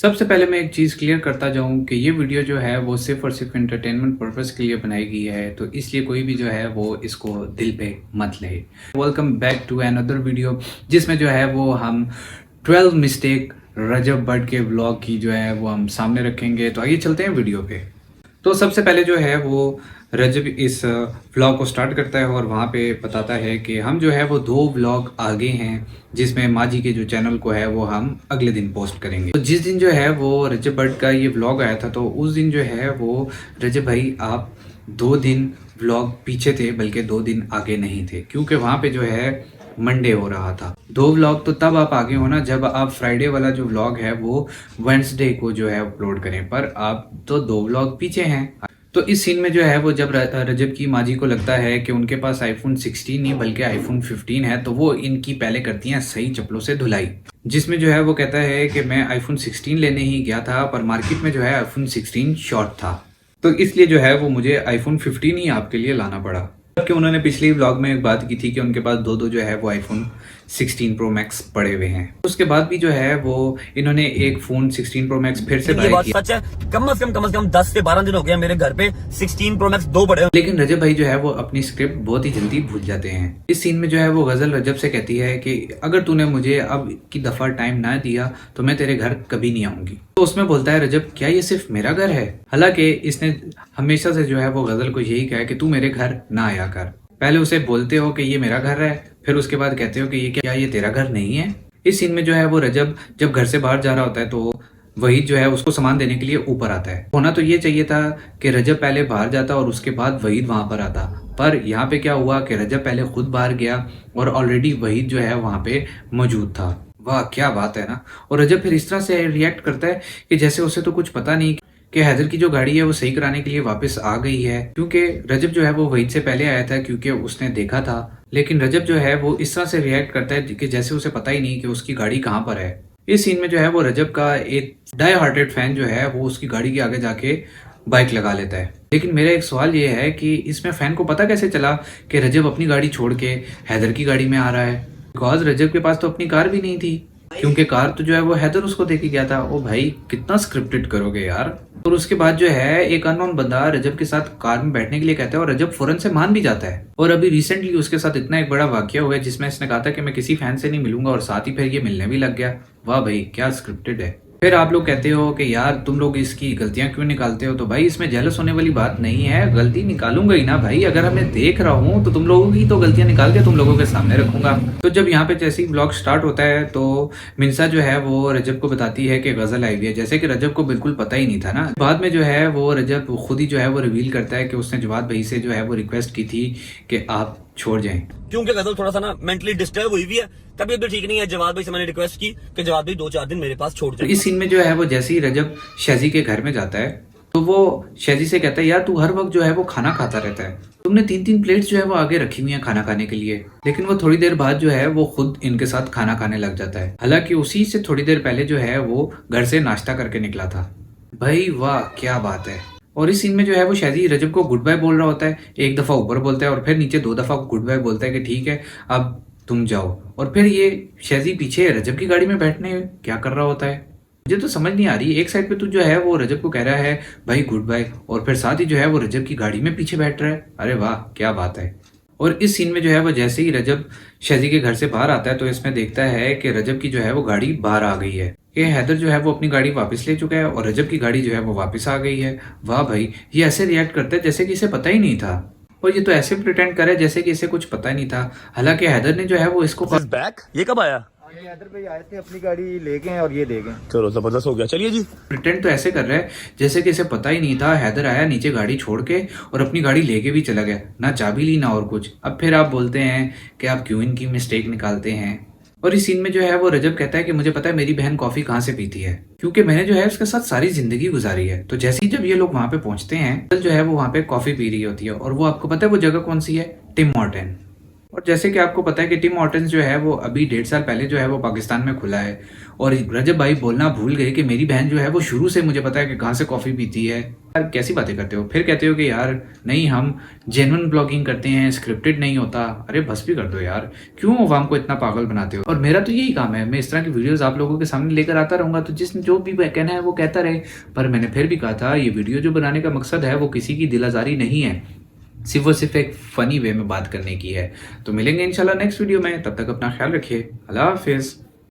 सबसे पहले मैं एक चीज़ क्लियर करता जाऊँ कि ये वीडियो जो है वो सिर्फ़ और सिर्फ़ एंटरटेनमेंट पर्पज़ के लिए बनाई गई है, तो इसलिए कोई भी जो है वो इसको दिल पे मत ले। Welcome back to another video जिसमें जो है वो हम 12 मिस्टेक रजब भट्ट के व्लॉग की जो है वो हम सामने रखेंगे। तो आइए चलते हैं वीडियो पे। तो सबसे पहले जो है वो रजब इस व्लॉग को स्टार्ट करता है और वहाँ पे बताता है कि हम जो है वो 2 व्लॉग आगे हैं जिसमें माजी के जो चैनल को है वो हम अगले दिन पोस्ट करेंगे। तो जिस दिन जो है वो रजब भट्ट का ये व्लॉग आया था तो उस दिन जो है वो रजब भाई आप 2 दिन व्लॉग पीछे थे, बल्कि 2 दिन आगे नहीं थे, क्योंकि वहाँ पे जो है मंडे हो रहा था। 2 व्लॉग तो तब आप आगे हो ना जब आप फ्राइडे वाला जो व्लॉग है वो वेडनेसडे को जो है अपलोड करें, पर आप तो 2 व्लॉग पीछे हैं। तो इस सीन में जो है वो जब रजब की माँ जी को लगता है कि उनके पास आईफोन 16 नहीं बल्कि आईफोन 15 है, तो वो इनकी पहले करती हैं सही चप्पलों से धुलाई, जिसमें जो है वो कहता है कि मैं आईफोन 16 लेने ही गया था पर मार्केट में जो है आईफोन 16 शॉर्ट था, तो इसलिए जो है वो मुझे आईफोन 15 ही आपके लिए लाना पड़ा। जबकि उन्होंने पिछले व्लॉग में एक बात की थी कि उनके पास दो जो है वो आईफोन 16 प्रो मैक्स पड़े हुए हैं। उसके बाद भी जो है वो इन्होंने एक फोन 16 प्रो मैक्स फिर से बाय किया। सच है, कम से कम 10 से 12 दिन हो गया मेरे घर पे 16 प्रो मैक्स 2 पड़े। लेकिन रजब भाई जो है वो अपनी स्क्रिप्ट बहुत ही जल्दी भूल जाते हैं। इस सीन में जो है वो गजल रजब से कहती है कि अगर तूने मुझे अब की दफा टाइम ना दिया तो मैं तेरे घर कभी नहीं आऊंगी। तो उसमें बोलता है रजब, क्या ये सिर्फ मेरा घर है? हालांकि इसने हमेशा से जो है वो गजल को यही कहा कि तू मेरे घर ना आया कर। पहले उसे बोलते हो कि ये मेरा घर है, फिर उसके बाद कहते हो कि ये क्या ये तेरा घर नहीं है। इस सीन में जो है वो रजब जब घर से बाहर जा रहा होता है तो वहीद जो है उसको सामान देने के लिए ऊपर आता है। होना तो ये चाहिए था कि रजब पहले बाहर जाता और उसके बाद वहीद वहां पर आता, पर यहाँ पे क्या हुआ कि रजब पहले खुद बाहर गया और ऑलरेडी वहीद जो है वहां पे मौजूद था। वाह क्या बात है ना। और रजब फिर इस तरह से रिएक्ट करता है कि जैसे उसे तो कुछ पता नहीं कि हैदर की जो गाड़ी है वो सही कराने के लिए वापस आ गई है, क्योंकि रजब जो है वो वहीद से पहले आया था क्योंकि उसने देखा था। लेकिन रजब जो है वो इस तरह से रिएक्ट करता है कि जैसे उसे पता ही नहीं कि उसकी गाड़ी कहाँ पर है। इस सीन में जो है वो रजब का एक डाई हार्टेड फैन जो है वो उसकी गाड़ी के आगे जाके बाइक लगा लेता है। लेकिन मेरा एक सवाल ये है कि इसमें फैन को पता कैसे चला कि रजब अपनी गाड़ी छोड़ के हैदर की गाड़ी में आ रहा है? बिकॉज रजब के पास तो अपनी कार भी नहीं थी, क्योंकि कार तो जो है वो हैदर उसको देके गया था। ओ भाई कितना स्क्रिप्टेड करोगे यार। और उसके बाद जो है एक अननोन बंदा रजब के साथ कार में बैठने के लिए कहता है और रजब फौरन से मान भी जाता है। और अभी रिसेंटली उसके साथ इतना एक बड़ा वाकया हुआ है जिसमें इसने कहा था कि मैं किसी फैन से नहीं मिलूंगा और साथ ही फिर ये मिलने भी लग गया। वाह भाई क्या स्क्रिप्टेड है। फिर आप लोग कहते हो कि यार तुम लोग इसकी गलतियां क्यों निकालते हो, तो भाई इसमें जेलस होने वाली बात नहीं है। गलती निकालूंगा ही ना भाई, अगर मैं देख रहा हूँ तो तुम लोगों की तो गलतियां निकाल के तुम लोगों के सामने रखूंगा। तो जब यहाँ पे जैसे ही ब्लॉग स्टार्ट होता है तो मिनसा जो है वो रजब को बताती है कि गजल आई हुई है, जैसे कि रजब को बिल्कुल पता ही नहीं था ना। बाद में जो है वो रजब खुद ही जो है वो रिवील करता है कि उसने जवाद भाई से जो है वो रिक्वेस्ट की थी कि आप छोड़ जाएं, क्योंकि गजल थोड़ा सा ना मेंटली डिस्टर्ब हुई भी है, तबीयत भी ठीक नहीं है। जवाद भाई से मैंने रिक्वेस्ट की कि जवाद भाई 2-4 दिन मेरे पास छोड़ जाए। इस सीन में जो है वो जैसे ही रजब शहजी के घर में जाता है तो वो शहजी से कहता है यार तू हर वक्त जो है वो खाना खाता रहता है, तुमने 3-3 प्लेट्स जो है वो आगे रखी हुई हैं खाना खाने के लिए। लेकिन वो थोड़ी देर बाद जो है वो खुद इनके साथ खाना खाने लग जाता है। हालांकि उसी से थोड़ी देर पहले जो है वो घर से नाश्ता करके निकला था। भाई वाह क्या बात है। और इस सीन में जो है वो शहजी रजब को गुड बाय बोल रहा होता है। एक दफा ऊपर बोलता है और फिर नीचे 2 दफा गुड बाय बोलता है कि ठीक है अब तुम जाओ। और फिर ये शहजी पीछे रजब की गाड़ी में बैठने क्या कर रहा होता है, मुझे तो समझ नहीं आ रही। एक साइड पे तू जो है वो रजब को कह रहा है भाई गुड बाय और फिर साथ ही जो है वो रजब की गाड़ी में पीछे बैठ रहा है। अरे वाह क्या बात है। और इस सीन में जो है वो जैसे ही रजब शहजी के घर से बाहर आता है तो इसमें देखता है कि रजब की जो है वो गाड़ी बाहर आ गई है, कि हैदर जो है वो अपनी गाड़ी वापस ले चुका है और रजब की गाड़ी जो है वो वापस आ गई है। वाह भाई ये ऐसे रिएक्ट करता है जैसे कि इसे पता ही नहीं था, और ये तो ऐसे प्रिटेंड करे जैसे कि इसे कुछ पता ही नहीं था। हालांकि हैदर ने जो है वो इसको बैक ये कब आया? हैदर भाई आए थे अपनी गाड़ी लेके और ये देखें। चलो जबरदस्त हो गया, चलिए जी। प्रिटेंड तो ऐसे कर रहा है जैसे कि इसे पता ही नहीं था। हैदर आया नीचे गाड़ी छोड़ के और अपनी गाड़ी लेके भी चला गया, ना चाबी ली ना और कुछ। अब फिर आप बोलते हैं कि आप क्यों इनकी मिस्टेक निकालते हैं। और इस सीन में जो है वो रजब कहता है कि मुझे पता है मेरी बहन कॉफी कहाँ से पीती है, क्योंकि मैंने जो है उसके साथ सारी जिंदगी गुजारी है। तो जैसे ही जब ये लोग वहां पे पहुंचते हैं जो है वो वहां पे कॉफी पी रही होती है और वो आपको पता है वो जगह कौन सी है? Tim Morton. और जैसे कि आपको पता है कि टिम हॉर्टन्स जो है वो अभी 1.5 साल पहले जो है वो पाकिस्तान में खुला है, और रजब भाई बोलना भूल गए कि मेरी बहन जो है वो शुरू से मुझे पता है कि कहाँ से कॉफ़ी पीती है। यार कैसी बातें करते हो, फिर कहते हो कि यार नहीं हम जेन्युइन ब्लॉगिंग करते हैं, स्क्रिप्टेड नहीं होता। अरे बस भी कर दो यार, क्यों अवाम को इतना पागल बनाते हो। और मेरा तो यही काम है, मैं इस तरह की वीडियोस आप लोगों के सामने लेकर आता रहूंगा, तो जिसने जो भी कहना है वो कहता रहे। पर मैंने फिर भी कहा था ये वीडियो जो बनाने का मकसद है वो किसी की दिल आज़ारी नहीं है, सिर्फ एक फनी वे में बात करने की है। तो मिलेंगे इंशाल्लाह नेक्स्ट वीडियो में, तब तक अपना ख्याल रखिए। अल्लाह हाफिज़।